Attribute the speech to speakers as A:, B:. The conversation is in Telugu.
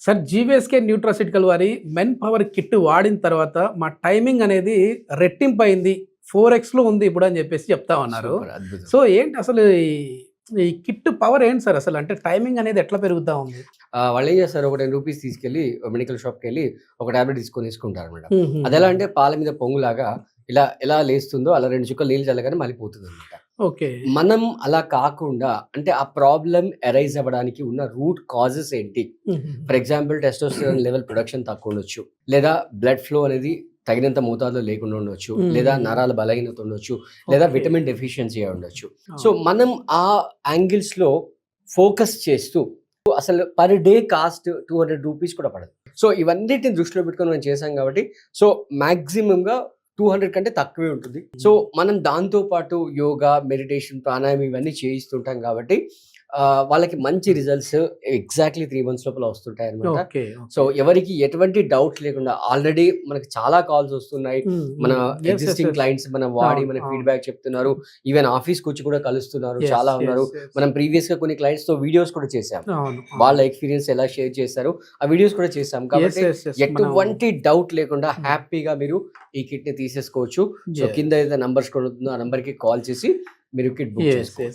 A: సార్ జీవీఎస్కే న్యూట్రాసిటికల్ వారి మెన్ పవర్ కిట్ వాడిన తర్వాత మా టైమింగ్ అనేది రెట్టింపయింది. 4x ఉంది ఇప్పుడు అని చెప్పేసి చెప్తా ఉన్నారు.
B: సూపర్ అద్భుతం.
A: సో ఏంటి అసలు ఈ కిట్ పవర్ ఏంటి సార్ అసలు? అంటే టైమింగ్ అనేది ఎట్లా పెరుగుతా ఉంది?
B: వాళ్ళు ఏం చేస్తారు, ఒక ₹10 తీసుకెళ్ళి మెడికల్ షాప్కి వెళ్ళి ఒక టాబ్లెట్ తీసుకొని వేసుకుంటారు అనమాట. అది ఎలా అంటే పాల మీద పొంగులాగా ఇలా ఎలా లేస్తుందో అలా 2 చుక్కలు నీళ్ళు చల్లగానే మళ్ళీపోతుంది అనమాట.
A: ఓకే.
B: మనం అలా కాకుండా అంటే ఆ ప్రాబ్లం అరైజ్ అవ్వడానికి ఉన్న రూట్ కాజెస్ ఏంటి? For example testosterone level production తక్కువ ఉండొచ్చు, లేదా బ్లడ్ ఫ్లో అనేది తగినంత మోతాదులో లేకుండా ఉండొచ్చు, లేదా నరాల బలహీనత ఉండొచ్చు, లేదా విటమిన్ డెఫిషియన్సీ ఉండొచ్చు. సో మనం ఆ యాంగిల్స్ లో ఫోకస్ చేస్తూ అసలు పర్ డే కాస్ట్ ₹200 కూడా పడదు. సో ఇవన్నిటిని దృష్టిలో పెట్టుకొని మనం చేసాం కాబట్టి సో మాక్సిమం గా 200 కంటే తక్కువే ఉంటుంది. సో మనం దాంతో పాటు యోగా, మెడిటేషన్, ప్రాణాయామం ఇవన్నీ చేయిస్తుంటాం కాబట్టి వాళ్ళకి మంచి రిజల్ట్స్ ఎగ్జాక్ట్లీ 3 months లోపల వస్తుంటాయి అనమాట. సో ఎవరికి ఎటువంటి డౌట్ లేకుండా ఆల్రెడీ మనకి చాలా కాల్స్ వస్తున్నాయి. మన ఎగ్జిస్టింగ్ క్లయింట్స్ మనం వాడి మన ఫీడ్బ్యాక్ చెప్తున్నారు. ఈవెన్ ఆఫీస్ వచ్చి కూడా కలుస్తున్నారు, చాలా ఉన్నారు. మనం ప్రీవియస్ గా కొన్ని క్లయింట్స్ తో వీడియోస్ కూడా చేసాం, వాళ్ళ ఎక్స్పీరియన్స్ ఎలా షేర్ చేశారు ఆ వీడియోస్ కూడా చేసాం. కాబట్టి ఎటువంటి డౌట్ లేకుండా హ్యాపీగా మీరు ఈ కిట్ ని తీసేసుకోవచ్చు. సో కింద ఏదైతే నంబర్స్ కొడుతుందో ఆ నంబర్ కి కాల్ చేసి మీరు కిట్ బుక్ చేసుకోవచ్చు.